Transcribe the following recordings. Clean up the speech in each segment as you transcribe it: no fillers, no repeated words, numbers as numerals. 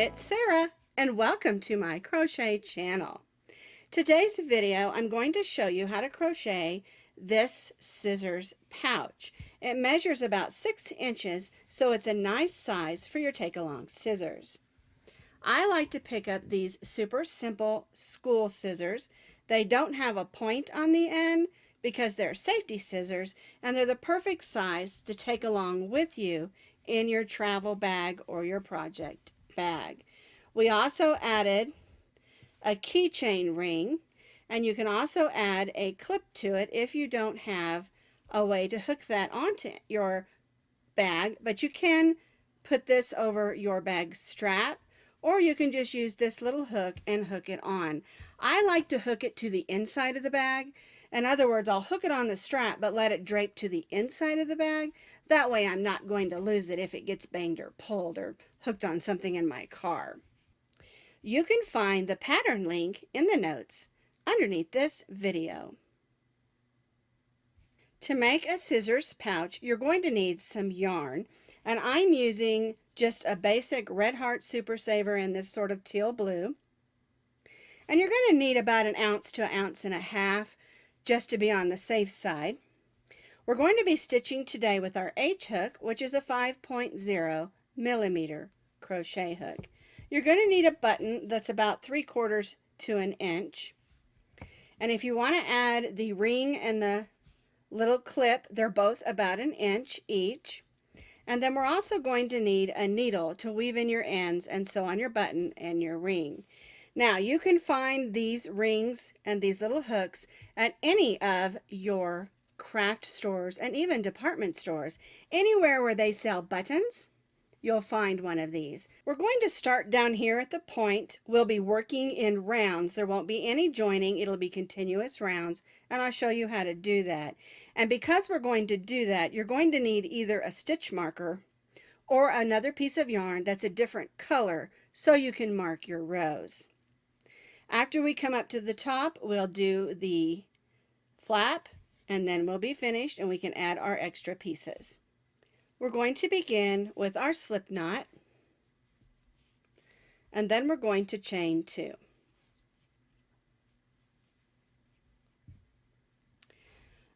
It's Sara, and welcome to my crochet channel. Today's video, I'm going to show you how to crochet this scissors pouch. It measures about 6 inches, so it's a nice size for your take-along scissors. I like to pick up these super simple school scissors. They don't have a point on the end because they're safety scissors, and they're the perfect size to take along with you in your travel bag or your project bag. We also added a keychain ring, and you can also add a clip to it if you don't have a way to hook that onto your bag, but you can put this over your bag strap, or you can just use this little hook and hook it on. I like to hook it to the inside of the bag. In other words, I'll hook it on the strap but let it drape to the inside of the bag. That way I'm not going to lose it if it gets banged or pulled or hooked on something in my car. You can find the pattern link in the notes underneath this video. To make a scissors pouch, you're going to need some yarn, and I'm using just a basic Red Heart Super Saver in this sort of teal blue. And you're going to need about 1 ounce to 1.5 ounces just to be on the safe side. We're going to be stitching today with our H hook, which is a 5.0 millimeter crochet hook. You're going to need a button that's about 3/4 to 1 inch. And if you want to add the ring and the little clip, they're both about 1 inch each. And then we're also going to need a needle to weave in your ends and sew on your button and your ring. Now, you can find these rings and these little hooks at any of your craft stores and even department stores. Anywhere where they sell buttons, you'll find one of these. We're going to start down here at the point. We'll be working in rounds. There won't be any joining. It'll be continuous rounds, and I'll show you how to do that. And because we're going to do that, you're going to need either a stitch marker or another piece of yarn that's a different color so you can mark your rows. After we come up to the top, we'll do the flap, and then we'll be finished and we can add our extra pieces. We're going to begin with our slip knot, and then we're going to chain 2.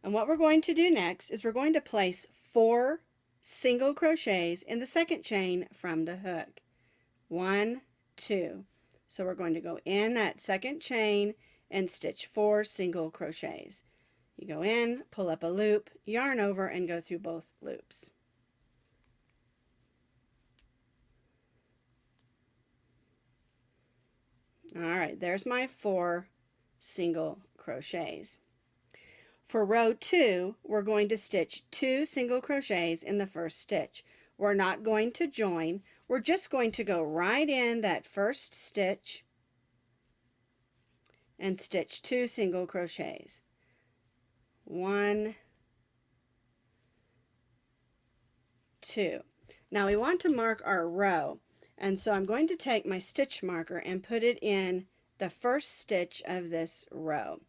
And what we're going to do next is we're going to place 4 single crochets in the second chain from the hook. 1, 2. So we're going to go in that second chain and stitch 4 single crochets. You go in, pull up a loop, yarn over, and go through both loops. All right, there's my 4 single crochets. For row 2, we're going to stitch 2 single crochets in the first stitch. We're not going to join. We're just going to go right in that first stitch and stitch 2 single crochets. 1, 2. Now we want to mark our row. And so I'm going to take my stitch marker and put it in the first stitch of this row.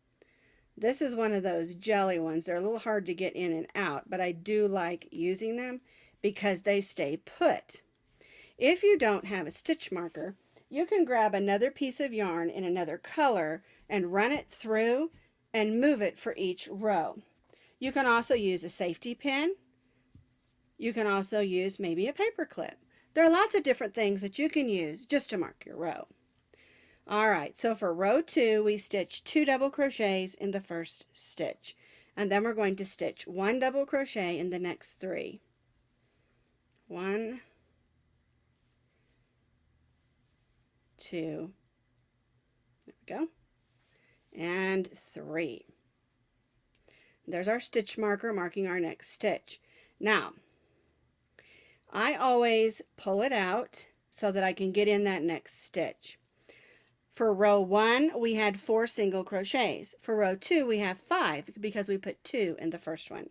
This is one of those jelly ones. They're a little hard to get in and out, but I do like using them because they stay put. If you don't have a stitch marker, you can grab another piece of yarn in another color and run it through and move it for each row. You can also use a safety pin. You can also use maybe a paper clip. There are lots of different things that you can use just to mark your row. All right, so for row 2, we stitch 2 double crochets in the first stitch. And then we're going to stitch 1 double crochet in the next 3. 1, 2, there we go, and 3. There's our stitch marker marking our next stitch. Now, I always pull it out so that I can get in that next stitch. For row 1, we had 4 single crochets. For row 2, we have 5 because we put 2 in the first one.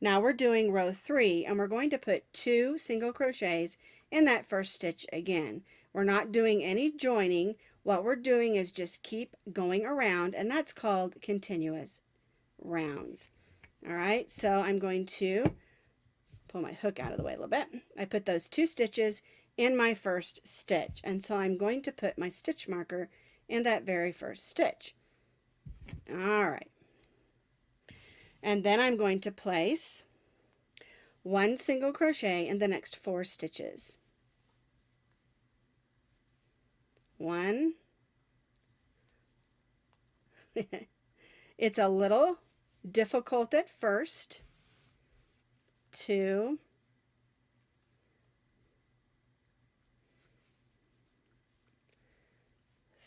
Now we're doing row 3, and we're going to put 2 single crochets in that first stitch again. We're not doing any joining. What we're doing is just keep going around, and that's called continuous rounds. All right, so I'm going to pull my hook out of the way a little bit. I put those 2 stitches in my first stitch. And so I'm going to put my stitch marker in that very first stitch. All right. And then I'm going to place 1 single crochet in the next 4 stitches. 1. It's a little difficult at first. 2.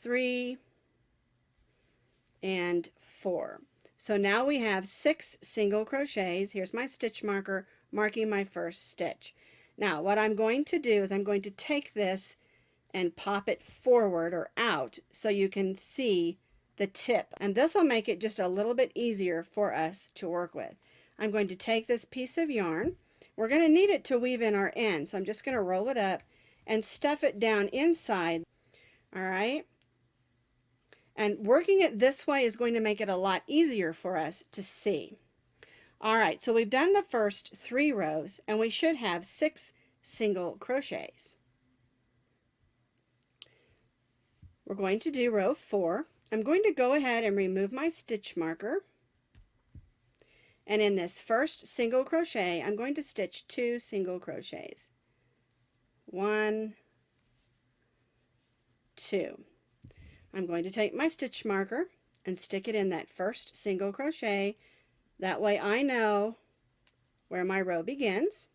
3. And 4. So now we have 6 single crochets. Here's my stitch marker marking my first stitch. Now what I'm going to do is I'm going to take this and pop it forward or out so you can see the tip, and this will make it just a little bit easier for us to work with. I'm going to take this piece of yarn. We're going to need it to weave in our end, so I'm just going to roll it up and stuff it down inside. All right. And working it this way is going to make it a lot easier for us to see. All right, so we've done the first 3 rows and we should have 6 single crochets. We're going to do row 4. I'm going to go ahead and remove my stitch marker. And in this first single crochet, I'm going to stitch 2 single crochets. 1, 2. I'm going to take my stitch marker and stick it in that first single crochet. That way I know where my row begins.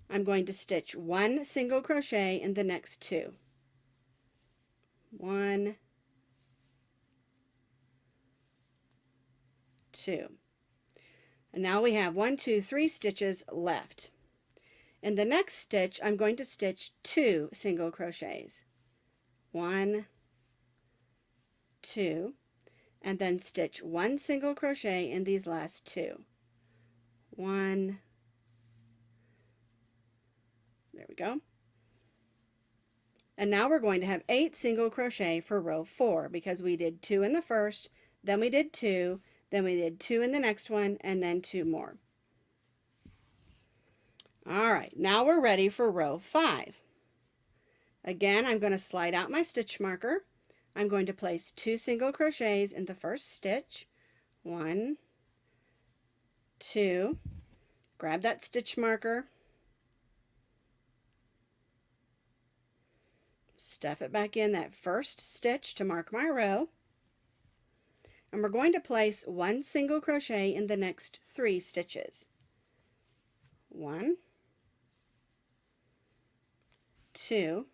I'm going to stitch 1 single crochet in the next 2. 1, 2. And now we have 1, 2, 3 stitches left. In the next stitch, I'm going to stitch 2 single crochets. 1, 2, and then stitch 1 single crochet in these last 2. 1, there we go. And now we're going to have 8 single crochet for row 4 because we did 2 in the first, then we did 2, then we did 2 in the next one, and then 2 more. All right, now we're ready for row 5. Again, I'm going to slide out my stitch marker. I'm going to place 2 single crochets in the first stitch. 1, 2. Grab that stitch marker. Stuff it back in that first stitch to mark my row. And we're going to place 1 single crochet in the next 3 stitches. 1, 2,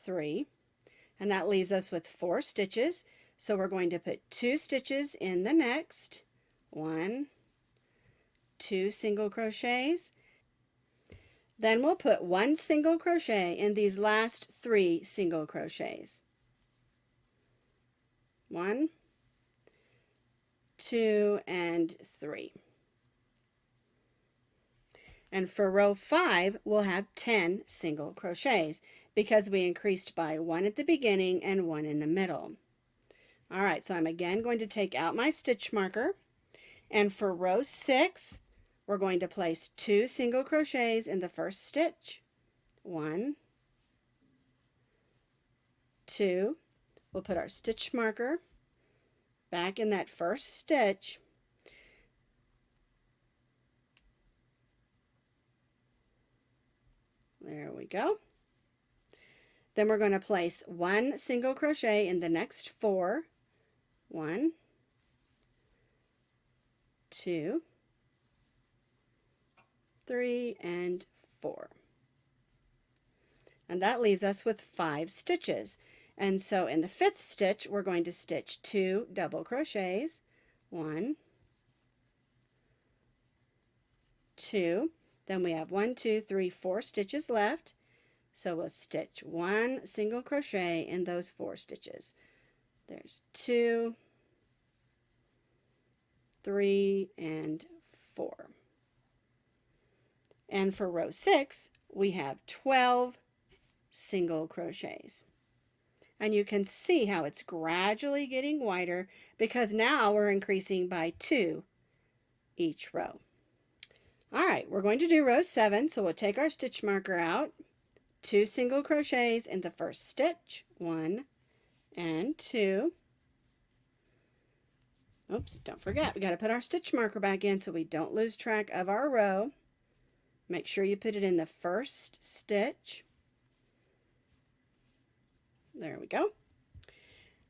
3, and that leaves us with 4 stitches. So we're going to put 2 stitches in the next. 1, 2 single crochets. Then we'll put 1 single crochet in these last 3 single crochets. 1, 2, and 3. And for row 5, we'll have 10 single crochets because we increased by 1 at the beginning and 1 in the middle. All right, so I'm again going to take out my stitch marker. And for row 6, we're going to place 2 single crochets in the first stitch. 1, 2. We'll put our stitch marker back in that first stitch. There we go. Then we're going to place 1 single crochet in the next 4. 1, 2, 3, and 4. And that leaves us with 5 stitches. And so in the 5th stitch, we're going to stitch 2 double crochets. 1, 2. Then we have 1, 2, 3, 4 stitches left. So we'll stitch 1 single crochet in those 4 stitches. There's 2, 3, and 4. And for row 6, we have 12 single crochets. And you can see how it's gradually getting wider because now we're increasing by 2 each row. All right, we're going to do row 7, so we'll take our stitch marker out, 2 single crochets in the first stitch, 1 and 2. Oops, don't forget, we got to put our stitch marker back in so we don't lose track of our row. Make sure you put it in the first stitch. There we go.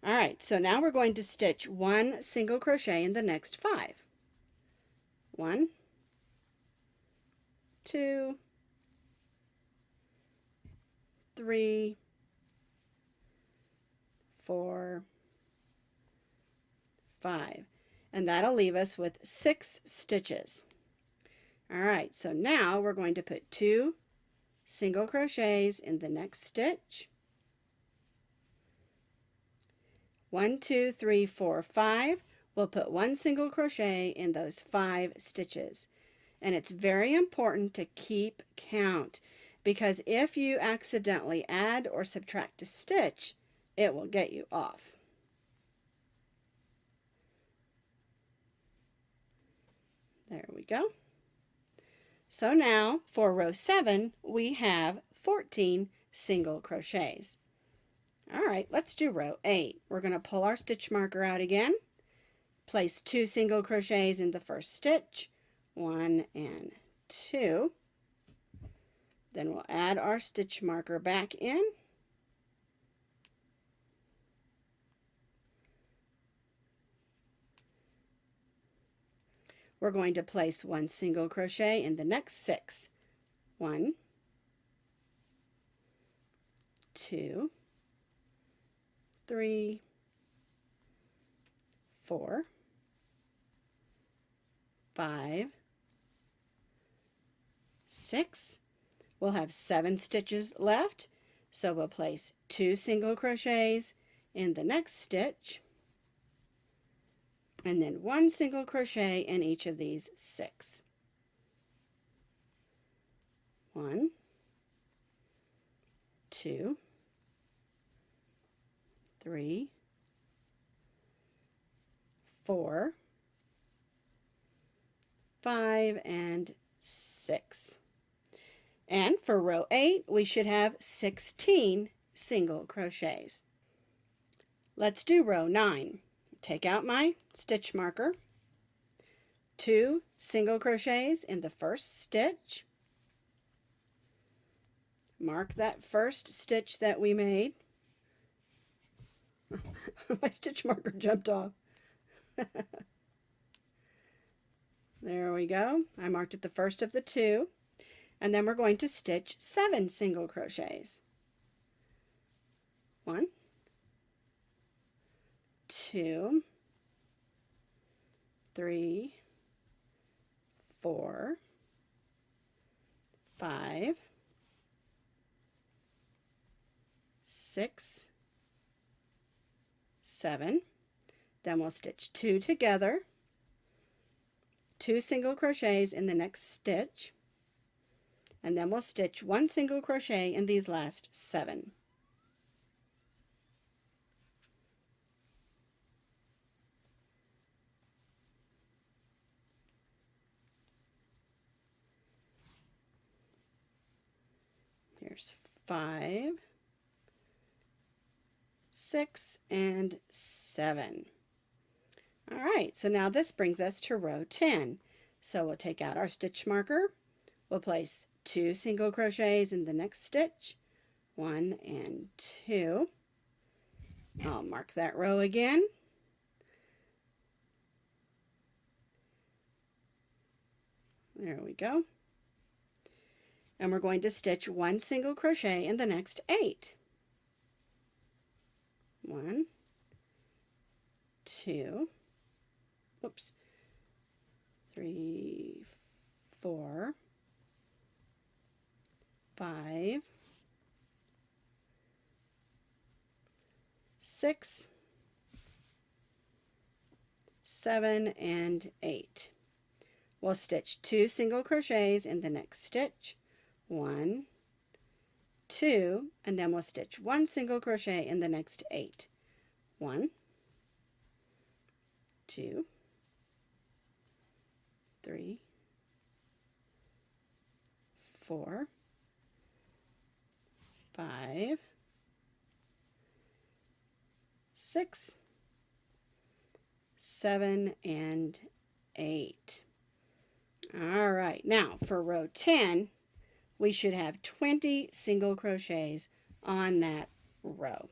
All right, so now we're going to stitch 1 single crochet in the next 5. 1, 2, 3, 4, 5. And that'll leave us with 6 stitches. All right, so now we're going to put 2 single crochets in the next stitch. 1, 2, 3, 4, 5. We'll put 1 single crochet in those 5 stitches. And it's very important to keep count, because if you accidentally add or subtract a stitch, it will get you off. There we go. So now for row 7, we have 14 single crochets. All right, let's do row 8. We're going to pull our stitch marker out again, place 2 single crochets in the first stitch, 1 and 2. Then we'll add our stitch marker back in. We're going to place 1 single crochet in the next 6. 1, 2, 3, 4, 5, 6. We'll have 7 stitches left, so we'll place 2 single crochets in the next stitch, and then 1 single crochet in each of these 6. 1, 2, 3, 4, 5, and 6. And for row 8, we should have 16 single crochets. Let's do row 9. Take out my stitch marker, 2 single crochets in the first stitch. Mark that first stitch that we made. My stitch marker jumped off. There we go. I marked it the first of the 2. And then we're going to stitch 7 single crochets. 1, 2, 3, 4, 5, 6, 7. Then we'll stitch 2 together, 2 single crochets in the next stitch, and then we'll stitch 1 single crochet in these last 7. Here's 5, 6, and 7. All right, so now this brings us to row 10. So we'll take out our stitch marker, we'll place 2 single crochets in the next stitch, 1 and 2. I'll mark that row again. There we go. And we're going to stitch 1 single crochet in the next 8. 1, 2, oops, 3, 4, 5, 6, 7, and 8. We'll stitch 2 single crochets in the next stitch, 1, 2, and then we'll stitch 1 single crochet in the next 8. 1, 2, 3, 4, 5, 6, 7, and 8. All right, now for row 10, we should have 20 single crochets on that row.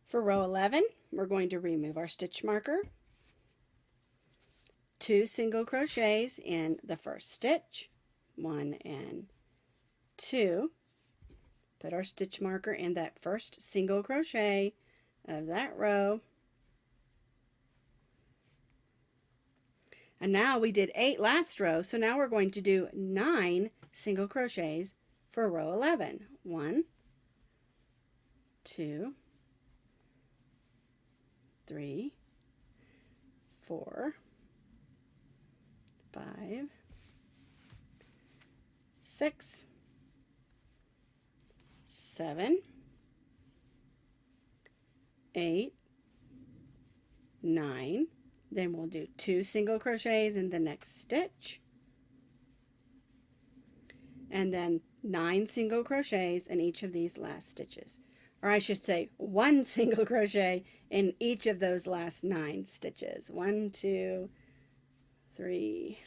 For row 11, we're going to remove our stitch marker, 2 single crochets in the first stitch, 1 and 2. Put our stitch marker in that first single crochet of that row. And now we did 8 last row, so now we're going to do 9 single crochets for row 11. 1, 2, 3, 4, 5, 6, 7, 8, 9. Then we'll do 2 single crochets in the next stitch, and then 9 single crochets in each of these last stitches. Or I should say 1 single crochet in each of those last 9 stitches. 1, 2, 3,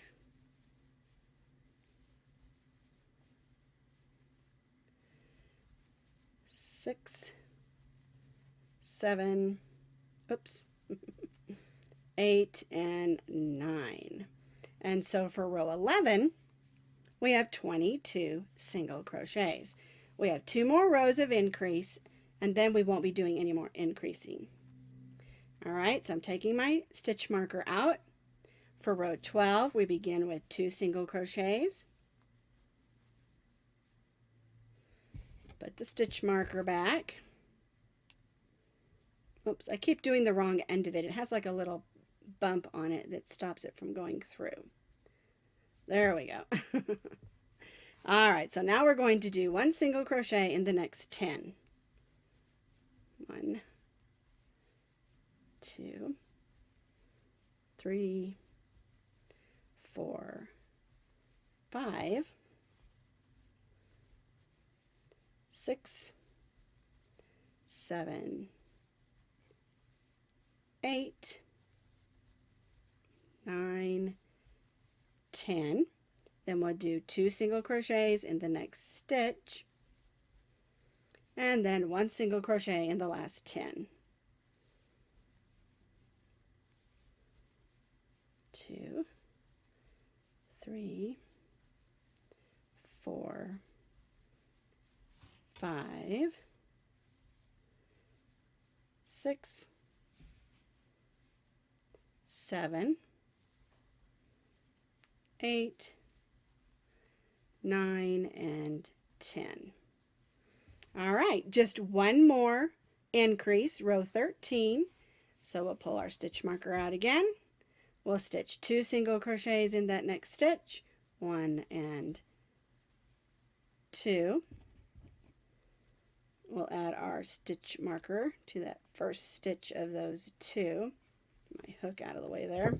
6, 7, oops, 8, and 9. And so for row 11, we have 22 single crochets. We have 2 more rows of increase, and then we won't be doing any more increasing. All right, so I'm taking my stitch marker out. For row 12, we begin with 2 single crochets. Put the stitch marker back. Oops, I keep doing the wrong end of it. It has like a little bump on it that stops it from going through. There we go. All right, so now we're going to do 1 single crochet in the next 10. 1, 2, 3, 4, 5, 6, 7, 8, 9, 10. Then we'll do 2 single crochets in the next stitch, and then 1 single crochet in the last 10. 2, 3, 4, 5, 6, 7, 8, 9, and 10. All right, just one more increase, row 13. So we'll pull our stitch marker out again. We'll stitch 2 single crochets in that next stitch, 1 and 2. We'll add our stitch marker to that first stitch of those 2. Get my hook out of the way there.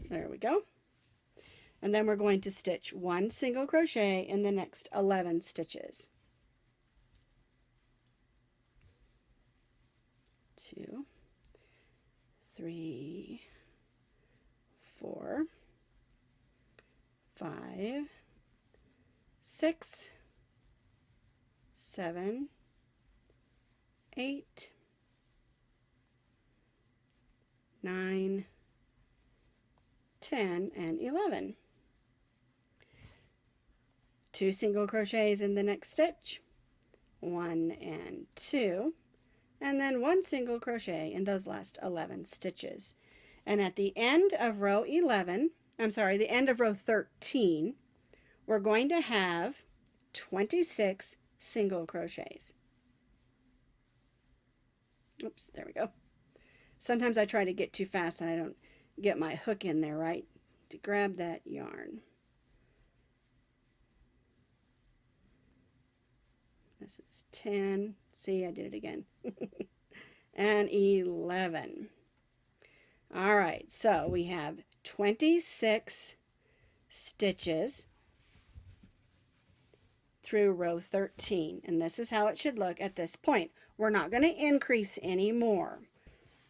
There we go. And then we're going to stitch 1 single crochet in the next 11 stitches. 2, 3, 4, 5, 6, 7, 8, 9, 10, and 11. 2 single crochets in the next stitch, 1 and 2, and then 1 single crochet in those last 11 stitches. And at the end of row 11, the end of row 13, we're going to have 26 single crochets. Oops, there we go. Sometimes I try to get too fast and I don't get my hook in there right to grab that yarn. This is 10. See, I did it again. And 11. All right, so we have 26 stitches through row 13, and this is how it should look at this point. We're not going to increase any more.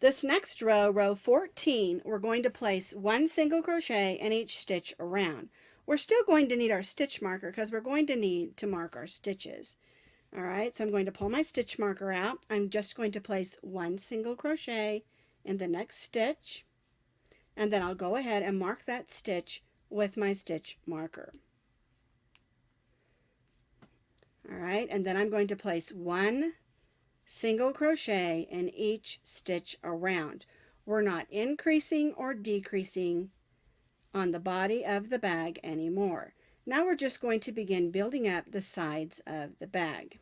This next row, row 14, we're going to place 1 single crochet in each stitch around. We're still going to need our stitch marker because we're going to need to mark our stitches. All right, so I'm going to pull my stitch marker out. I'm just going to place 1 single crochet in the next stitch, and then I'll go ahead and mark that stitch with my stitch marker. All right, and then I'm going to place 1 single crochet in each stitch around. We're not increasing or decreasing on the body of the bag anymore. Now we're just going to begin building up the sides of the bag.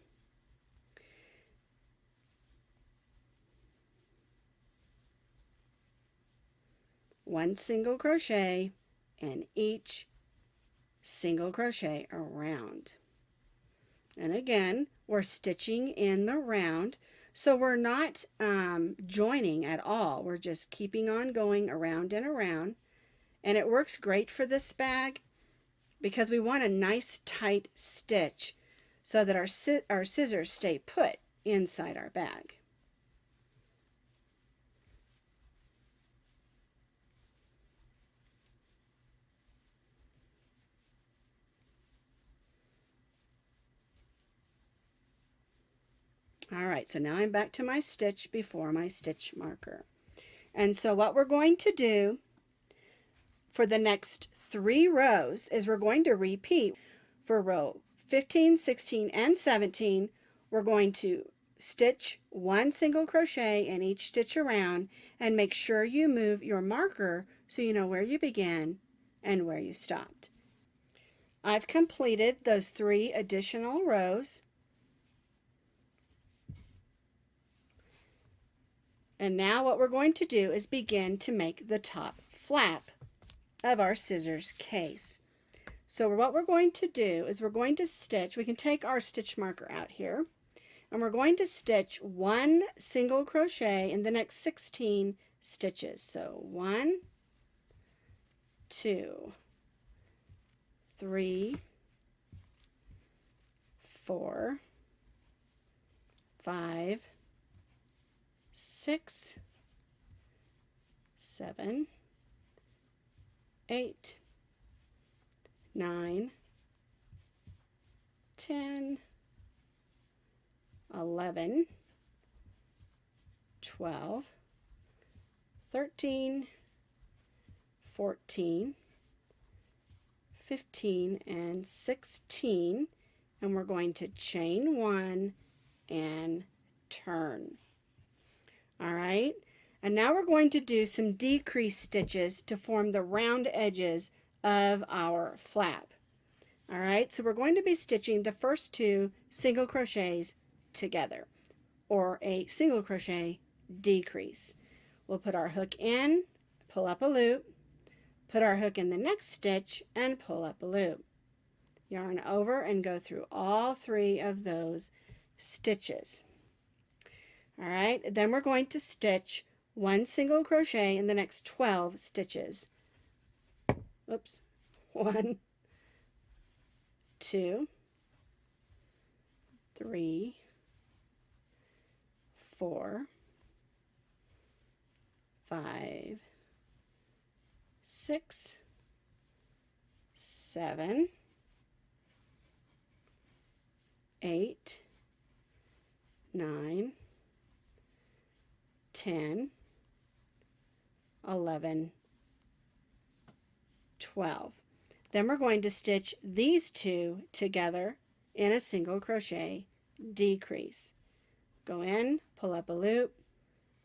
One single crochet in each single crochet around. And again, we're stitching in the round, so we're not joining at all. We're just keeping on going around and around. And it works great for this bag because we want a nice tight stitch so that our scissors stay put inside our bag. All right, so now I'm back to my stitch before my stitch marker. And so what we're going to do for the next 3 rows is we're going to repeat. For row 15, 16, and 17, we're going to stitch 1 single crochet in each stitch around, and make sure you move your marker so you know where you began and where you stopped. I've completed those 3 additional rows. And now what we're going to do is begin to make the top flap of our scissors case. So what we're going to do is we're going to stitch, we can take our stitch marker out here, and we're going to stitch 1 single crochet in the next 16 stitches. So 1, 2, 3, 4, 5, 6, 7, 8, 9, 10, 11, 12, 13, 14, 15, and 16, and we're going to chain 1 and turn. All right, and now we're going to do some decrease stitches to form the round edges of our flap. All right, so we're going to be stitching the first 2 single crochets together, or a single crochet decrease. We'll put our hook in, pull up a loop, put our hook in the next stitch, and pull up a loop. Yarn over and go through all 3 of those stitches. All right, then we're going to stitch 1 single crochet in the next 12 stitches. Oops, 1, 2, 3, 4, 5, 6, 7, 8, 9, 10, 11, 12. Then we're going to stitch these 2 together in a single crochet decrease. Go in, pull up a loop,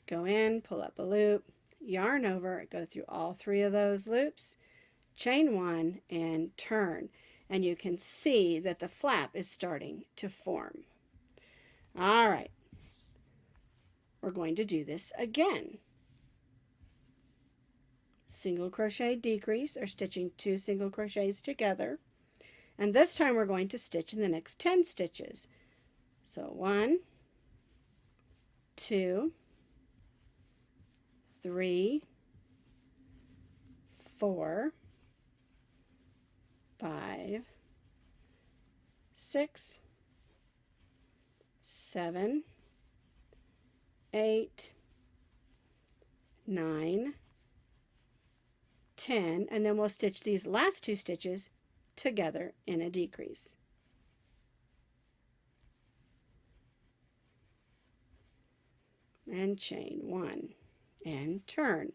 go in, pull up a loop, yarn over, go through all 3 of those loops, chain 1, and turn. And you can see that the flap is starting to form. All right. We're going to do this again. Single crochet decrease, or stitching 2 single crochets together, and this time we're going to stitch in the next 10 stitches. So 1, 2, 3, 4, 5, 6, 7, 8, 9, 10, and then we'll stitch these last 2 stitches together in a decrease. And chain 1 and turn.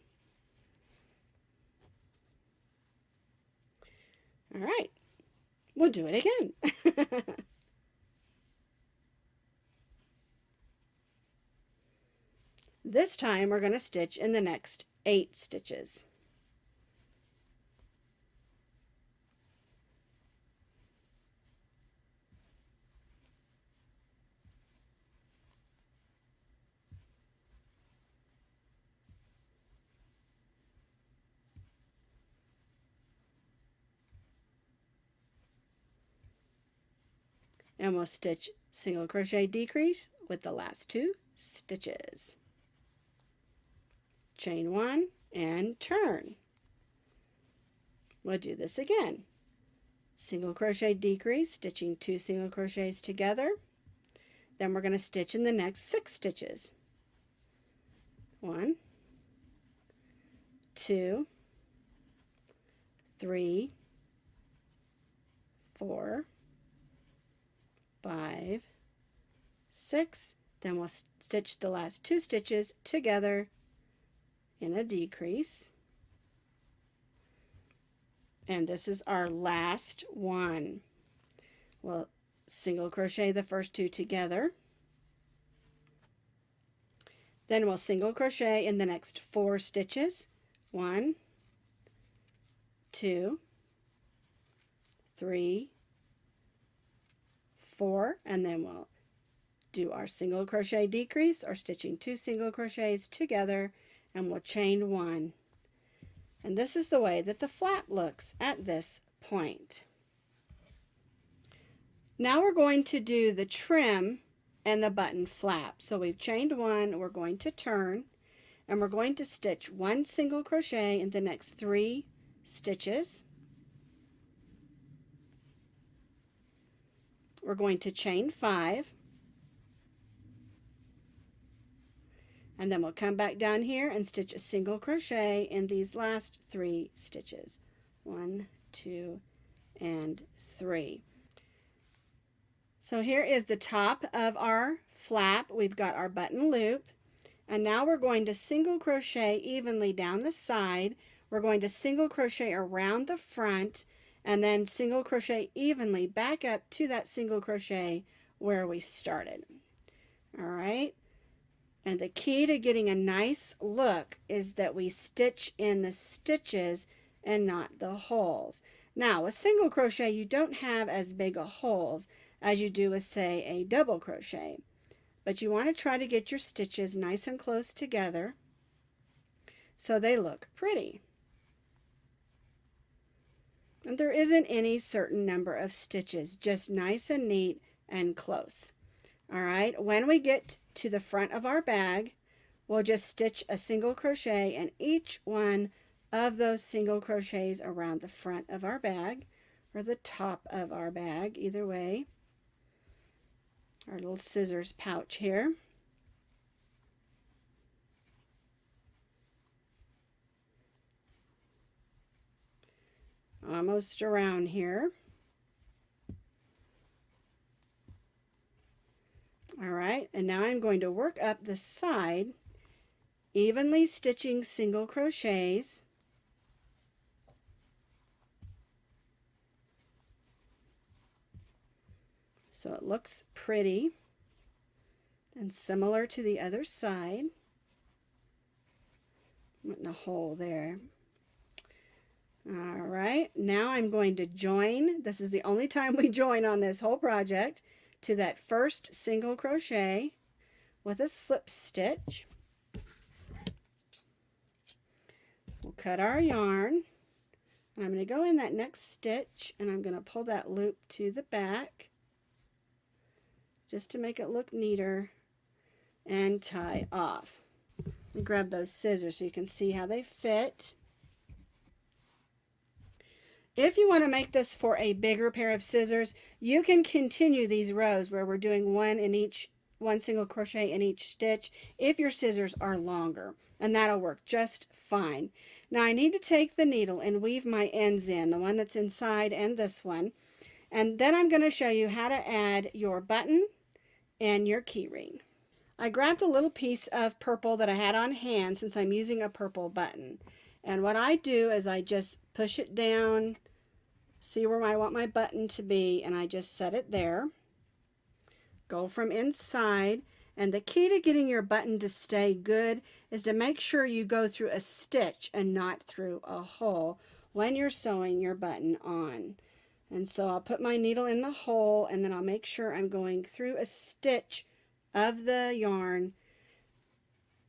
All right, we'll do it again. This time we're going to stitch in the next 8 stitches. And we'll stitch single crochet decrease with the last 2 stitches. Chain 1 and turn. We'll do this again. Single crochet decrease, stitching 2 single crochets together. Then we're going to stitch in the next 6 stitches. 1, 2, 3, 4, 5, 6. Then we'll stitch the last 2 stitches together in a decrease. And this is our last one. We'll single crochet the first 2 together. Then we'll single crochet in the next 4 stitches. 1, 2, 3, 4, and then we'll do our single crochet decrease, or stitching 2 single crochets together, and we'll chain 1. And this is the way that the flap looks at this point. Now we're going to do the trim and the button flap. So we've chained 1, we're going to turn, and we're going to stitch 1 single crochet in the next 3 stitches. We're going to chain 5, and then we'll come back down here and stitch a single crochet in these last 3 stitches. 1, 2, and 3. So here is the top of our flap. We've got our button loop, and now we're going to single crochet evenly down the side. We're going to single crochet around the front, and then single crochet evenly back up to that single crochet where we started. All right. And the key to getting a nice look is that we stitch in the stitches and not the holes. Now, with single crochet, you don't have as big a holes as you do with, say, a double crochet. But you want to try to get your stitches nice and close together so they look pretty. And there isn't any certain number of stitches, just nice and neat and close. All right, when we get to the front of our bag, we'll just stitch a single crochet in each one of those single crochets around the front of our bag, or the top of our bag, either way. Our little scissors pouch here. Almost around here. All right, and now I'm going to work up the side, evenly stitching single crochets. So it looks pretty and similar to the other side. Putting a hole there. All right, now I'm going to join. This is the only time we join on this whole project, to that first single crochet with a slip stitch. We'll cut our yarn, and I'm going to go in that next stitch, and I'm going to pull that loop to the back just to make it look neater, and tie off. And grab those scissors so you can see how they fit. If you want to make this for a bigger pair of scissors, you can continue these rows where we're doing one single crochet in each stitch if your scissors are longer, and that'll work just fine. Now I need to take the needle and weave my ends in, the one that's inside and this one, and then I'm going to show you how to add your button and your keyring. I grabbed a little piece of purple that I had on hand since I'm using a purple button, and what I do is I just push it down, see where I want my button to be, and I just set it there. Go from inside, and the key to getting your button to stay good is to make sure you go through a stitch and not through a hole when you're sewing your button on. And so I'll put my needle in the hole, and then I'll make sure I'm going through a stitch of the yarn,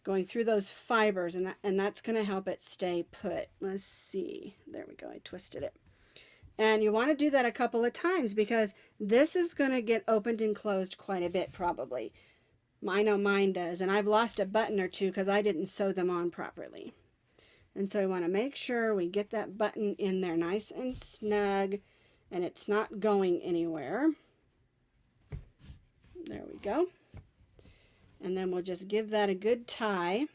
going through those fibers, and that's going to help it stay put. Let's see. There we go. I twisted it. And you want to do that a couple of times because this is going to get opened and closed quite a bit probably. I know mine does, and I've lost a button or two because I didn't sew them on properly. And so we want to make sure we get that button in there nice and snug and it's not going anywhere. There we go. And then we'll just give that a good tie.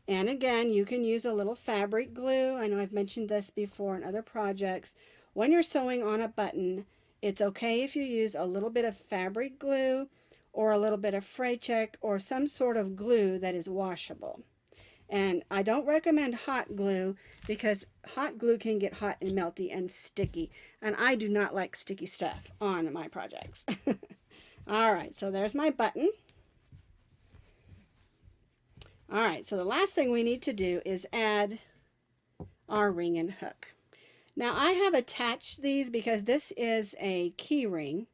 And again, you can use a little fabric glue. I know I've mentioned this before in other projects. When you're sewing on a button, it's okay if you use a little bit of fabric glue or a little bit of fray check or some sort of glue that is washable. And I don't recommend hot glue because hot glue can get hot and melty and sticky. And I do not like sticky stuff on my projects. All right, so there's my button. All right, so the last thing we need to do is add our ring and hook. Now I have attached these because this is a key ring,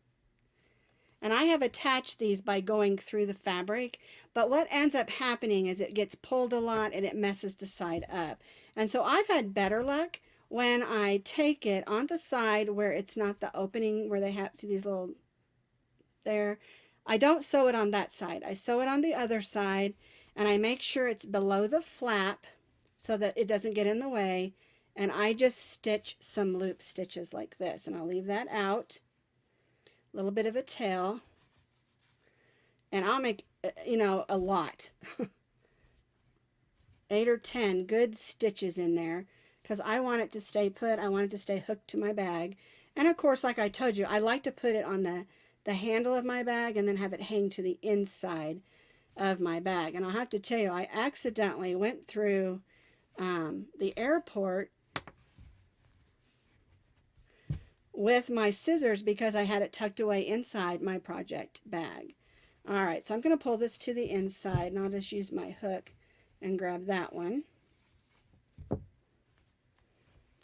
and I have attached these by going through the fabric, but what ends up happening is it gets pulled a lot and it messes the side up. And so I've had better luck when I take it on the side where it's not the opening where they have, see these little, there. I don't sew it on that side. I sew it on the other side, and I make sure it's below the flap so that it doesn't get in the way, and I just stitch some loop stitches like this, and I'll leave that out, a little bit of a tail, and I'll make, you know, a lot, 8 or 10 good stitches in there, because I want it to stay put, I want it to stay hooked to my bag, and of course, like I told you, I like to put it on the handle of my bag and then have it hang to the inside of my bag. And I'll have to tell you, I accidentally went through the airport with my scissors because I had it tucked away inside my project bag. All right, so I'm going to pull this to the inside, and I'll just use my hook and grab that one.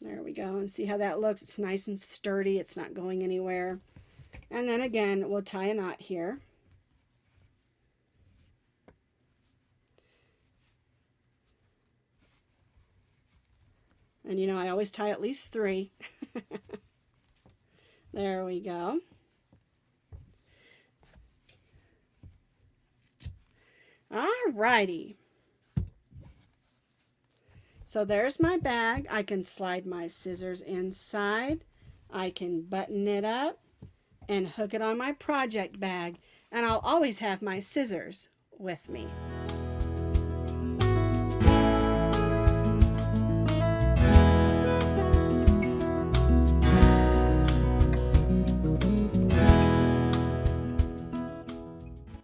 There we go, and see how that looks? It's nice and sturdy. It's not going anywhere. And then again, we'll tie a knot here. And you know, I always tie at least 3. There we go. Alrighty. So there's my bag. I can slide my scissors inside. I can button it up and hook it on my project bag. And I'll always have my scissors with me.